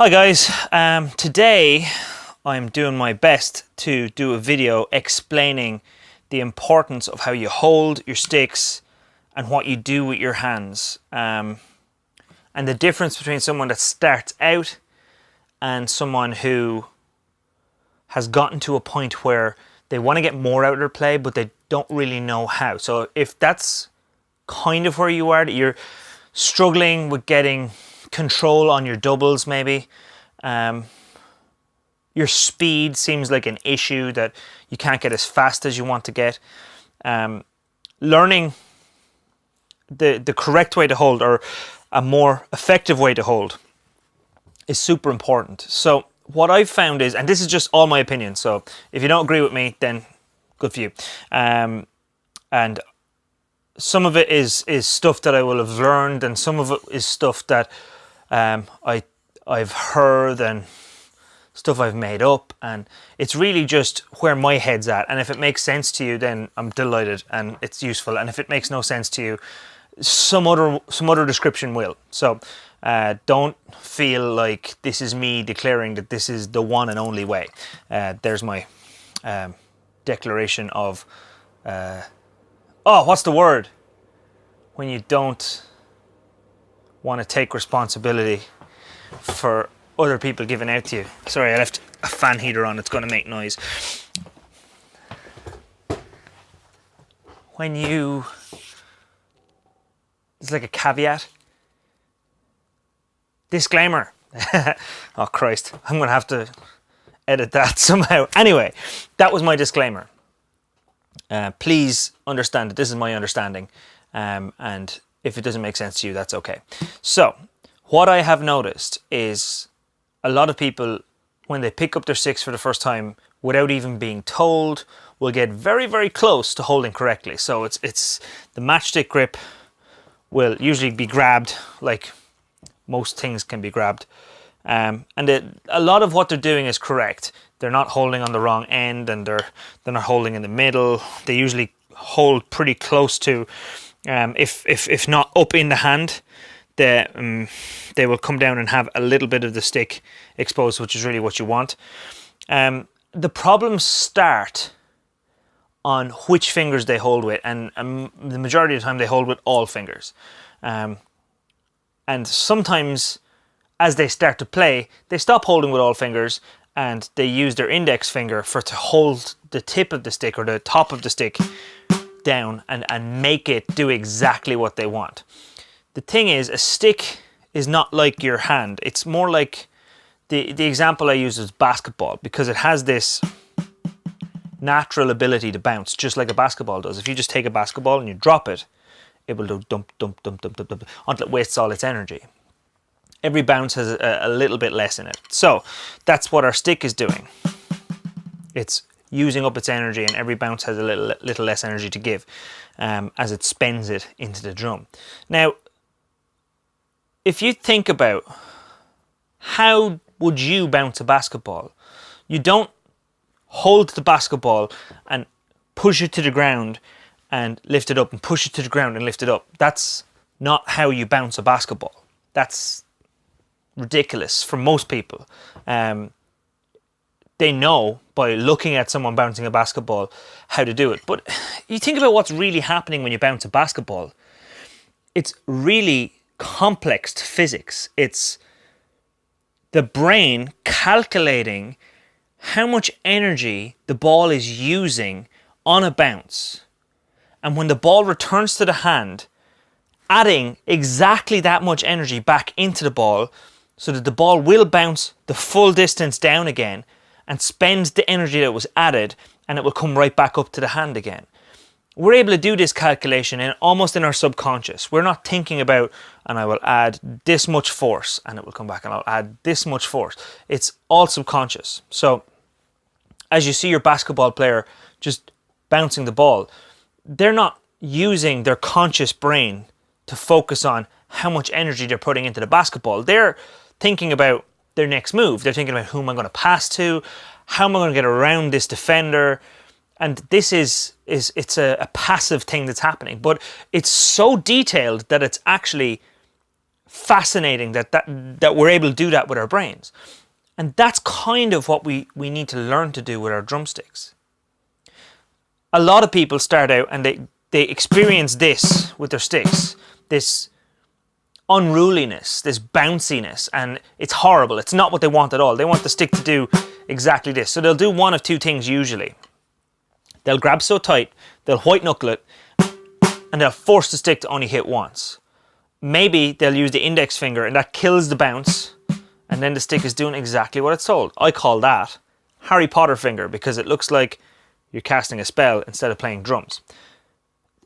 Hi guys, today I'm doing my best to do a video explaining the importance of how you hold your sticks and what you do with your hands, and the difference between someone that starts out and someone who has gotten to a point where they want to get more out of their play but they don't really know how. So if that's kind of where you are, that you're struggling with getting control on your doubles, maybe your speed seems like an issue, that you can't get as fast as you want to get, learning the correct way to hold, or a more effective way to hold, is super important. So what I've found is, and this is just all my opinion, so if you don't agree with me, then good for you, and some of it is stuff that I will have learned, and some of it is stuff that I've heard and stuff I've made up, and it's really just where my head's at. And if it makes sense to you, then I'm delighted and it's useful. And if it makes no sense to you, some other description will. So don't feel like this is me declaring that this is the one and only way. There's my declaration of what's the word when you don't want to take responsibility for other people giving out to you. Sorry, I left a fan heater on, it's going to make noise. When you... It's like a caveat. Disclaimer. Oh Christ, I'm going to have to edit that somehow. Anyway, that was my disclaimer. Please understand that this is my understanding, and if it doesn't make sense to you, that's okay. So, what I have noticed is a lot of people, when they pick up their sticks for the first time, without even being told, will get very, very close to holding correctly. So it's the matchstick grip will usually be grabbed, like most things can be grabbed. And a lot of what they're doing is correct. They're not holding on the wrong end, and they're not holding in the middle. They usually hold pretty close to, if not up in the hand, they will come down and have a little bit of the stick exposed, which is really what you want. The problems start on which fingers they hold with, and the majority of the time they hold with all fingers. And sometimes, as they start to play, they stop holding with all fingers and they use their index finger to hold the tip of the stick or the top of the stick down and make it do exactly what they want. The thing is, a stick is not like your hand. It's more like, the example I use is basketball, because it has this natural ability to bounce, just like a basketball does. If you just take a basketball and you drop it, it will do dump, dump, dump, dump, dump, dump, until it wastes all its energy. Every bounce has a little bit less in it. So that's what our stick is doing. It's using up its energy, and every bounce has a little less energy to give as it spends it into the drum. Now, if you think about how would you bounce a basketball, you don't hold the basketball and push it to the ground and lift it up, and push it to the ground and lift it up. That's not how you bounce a basketball. That's ridiculous for most people. They know by looking at someone bouncing a basketball how to do it. But you think about what's really happening when you bounce a basketball. It's really complex physics. It's the brain calculating how much energy the ball is using on a bounce. And when the ball returns to the hand, adding exactly that much energy back into the ball so that the ball will bounce the full distance down again and spend the energy that was added, and it will come right back up to the hand again. We're able to do this calculation almost in our subconscious. We're not thinking about, and I will add this much force and it will come back, and I'll add this much force. It's all subconscious. So as you see your basketball player just bouncing the ball, they're not using their conscious brain to focus on how much energy they're putting into the basketball. They're thinking about their next move. They're thinking about who am I going to pass to, how am I going to get around this defender. And this is a passive thing that's happening, but it's so detailed that it's actually fascinating that we're able to do that with our brains. And that's kind of what we need to learn to do with our drumsticks. A lot of people start out and they experience this with their sticks, this unruliness, this bounciness, and it's horrible. It's not what they want at all. They want the stick to do exactly this. So they'll do one of two things usually. They'll grab so tight, they'll white knuckle it, and they'll force the stick to only hit once. Maybe they'll use the index finger and that kills the bounce, and then the stick is doing exactly what it's told. I call that Harry Potter finger because it looks like you're casting a spell instead of playing drums.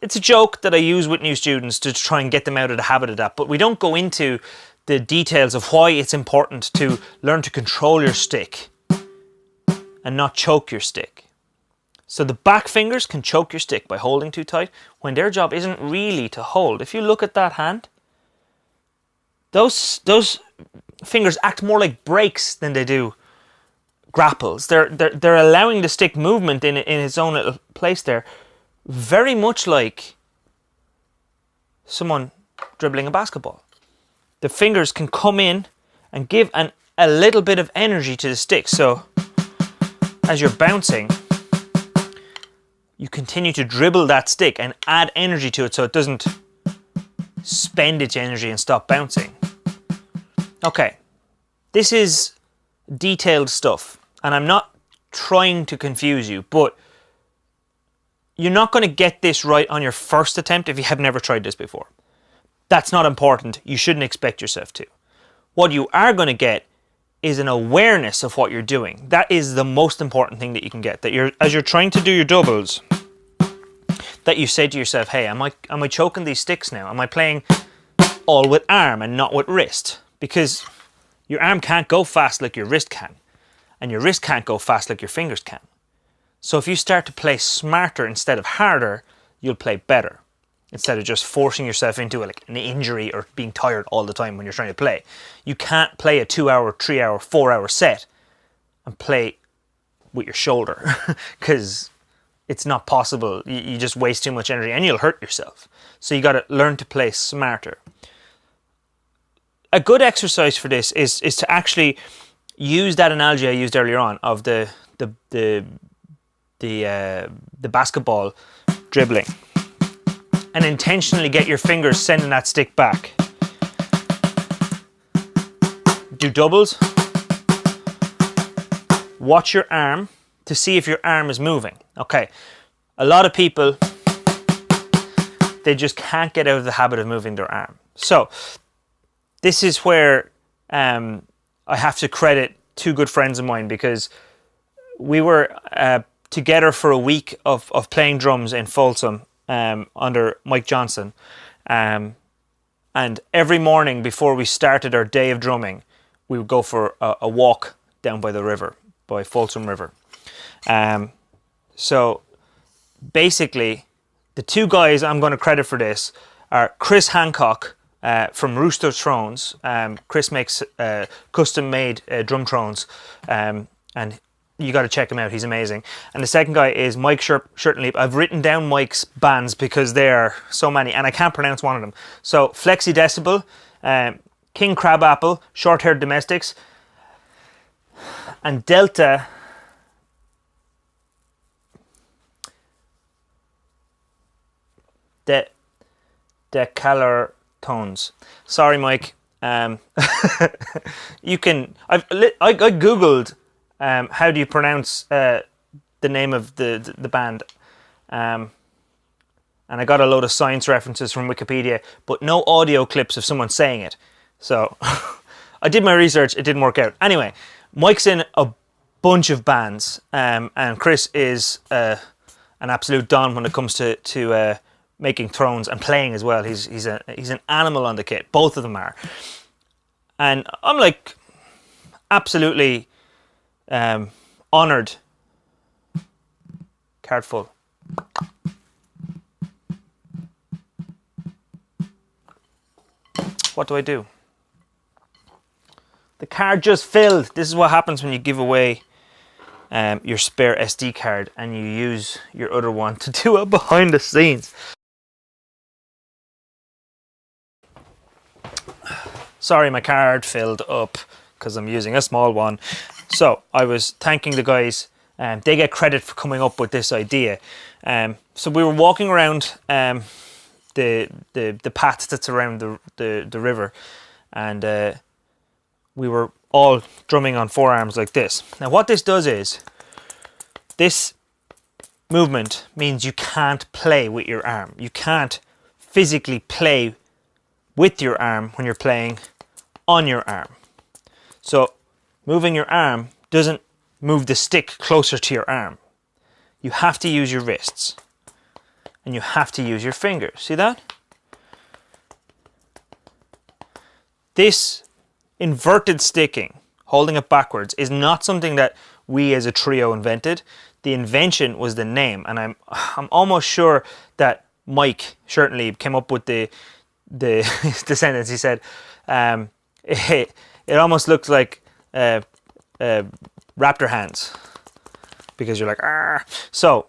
It's a joke that I use with new students to try and get them out of the habit of that, but we don't go into the details of why it's important to learn to control your stick and not choke your stick. So the back fingers can choke your stick by holding too tight when their job isn't really to hold. If you look at that hand, those fingers act more like brakes than they do grapples. They're allowing the stick movement in its own little place there, very much like someone dribbling a basketball. The fingers can come in and give a little bit of energy to the stick. So as you're bouncing, you continue to dribble that stick and add energy to it so it doesn't spend its energy and stop bouncing. Okay, this is detailed stuff, and I'm not trying to confuse you, but you're not going to get this right on your first attempt if you have never tried this before. That's not important. You shouldn't expect yourself to. What you are going to get is an awareness of what you're doing. That is the most important thing that you can get. That as you're trying to do your doubles, that you say to yourself, hey, am I choking these sticks now? Am I playing all with arm and not with wrist? Because your arm can't go fast like your wrist can, and your wrist can't go fast like your fingers can. So if you start to play smarter instead of harder, you'll play better, instead of just forcing yourself into an injury or being tired all the time when you're trying to play. You can't play a 2-hour, 3-hour, 4-hour set and play with your shoulder because it's not possible. You just waste too much energy and you'll hurt yourself. So you got to learn to play smarter. A good exercise for this is to actually use that analogy I used earlier on of the basketball dribbling, and intentionally get your fingers sending that stick back. Do doubles. Watch your arm to see if your arm is moving. Okay, a lot of people, they just can't get out of the habit of moving their arm. So this is where I have to credit two good friends of mine, because we were together for a week of playing drums in Folsom under Mike Johnson, and every morning before we started our day of drumming, we would go for a walk down by the river, by Folsom River. So basically, the two guys I'm going to credit for this are Chris Hancock from Rooster Thrones. Chris makes custom-made drum thrones, and you got to check him out. He's amazing. And the second guy is Mike Schertenlieb. I've written down Mike's bands because there are so many, and I can't pronounce one of them. So Flexi Decibel, King Crabapple, Short Haired Domestics, and Delta Decalar Tones. Sorry, Mike. You can. I googled how do you pronounce the name of the band, and I got a load of science references from Wikipedia, but no audio clips of someone saying it. So I did my research. It didn't work out. Anyway, Mike's in a bunch of bands, and Chris is an absolute don when it comes to making thrones and playing as well. He's an animal on the kit. Both of them are, and I'm like absolutely honored. Card full. What do I do? The card just filled. This is what happens when you give away your spare SD card and you use your other one to do it behind the scenes. sorry, my card filled up because I'm using a small one. So I was thanking the guys. They get credit for coming up with this idea. So we were walking around the path that's around the river, and we were all drumming on forearms like this. Now what this does is, this movement means you can't play with your arm. You can't physically play with your arm when you're playing on your arm. So moving your arm doesn't move the stick closer to your arm. You have to use your wrists and you have to use your fingers. See that? This inverted sticking, holding it backwards, is not something that we as a trio invented. The invention was the name, and I'm almost sure that Mike Schertenlieb came up with the the sentence. He said, it almost looks like raptor hands, because you're like, argh. So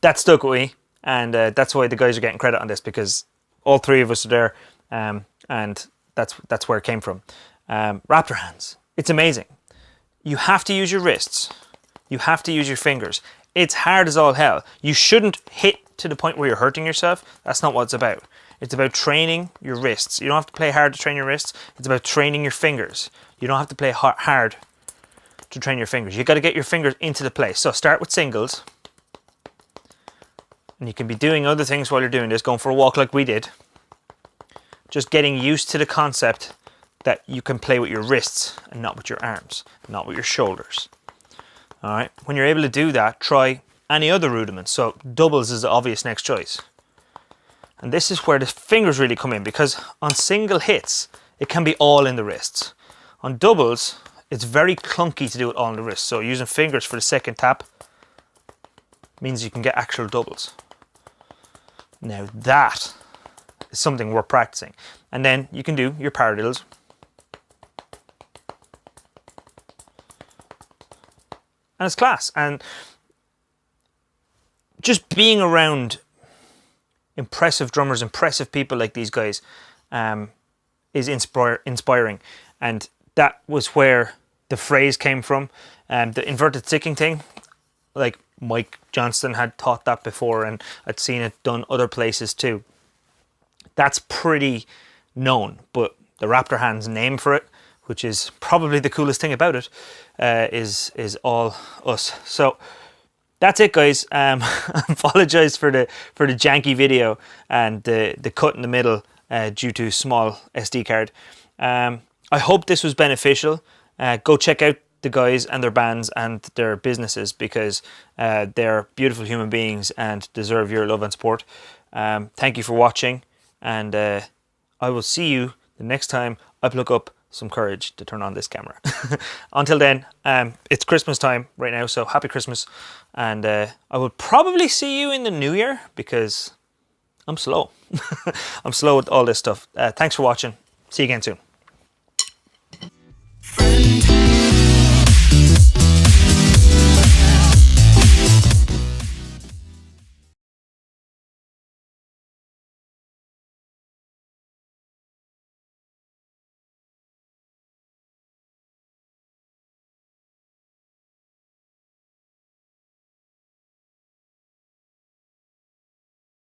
that stuck with me, and that's why the guys are getting credit on this, because all three of us are there, and that's where it came from. Raptor hands. It's amazing. You have to use your wrists. You have to use your fingers. It's hard as all hell. You shouldn't hit to the point where you're hurting yourself. That's not what it's about. It's about training your wrists. You don't have to play hard to train your wrists. It's about training your fingers. You don't have to play hard to train your fingers. You've got to get your fingers into the play. So start with singles. And you can be doing other things while you're doing this, going for a walk like we did. Just getting used to the concept that you can play with your wrists and not with your arms, not with your shoulders. All right. When you're able to do that, try any other rudiments. So doubles is the obvious next choice. And this is where the fingers really come in, because on single hits, it can be all in the wrists. On doubles, it's very clunky to do it all in the wrists. So using fingers for the second tap means you can get actual doubles. Now that is something worth practicing. And then you can do your paradiddles. And it's class. And just being around impressive drummers, impressive people like these guys is inspiring. And that was where the phrase came from. The inverted sticking thing, like Mike Johnston had taught that before, and I'd seen it done other places too. That's pretty known, but the Raptor hands name for it, which is probably the coolest thing about it, is all us. So that's it, guys. I apologize for the janky video and the cut in the middle due to small SD card. I hope this was beneficial. Go check out the guys and their bands and their businesses, because they're beautiful human beings and deserve your love and support. Thank you for watching, and I will see you the next time I pluck up some courage to turn on this camera. Until then, it's Christmas time right now, so happy Christmas, and I will probably see you in the new year, because I'm slow. I'm slow with all this stuff. Thanks for watching. See you again soon. Friend.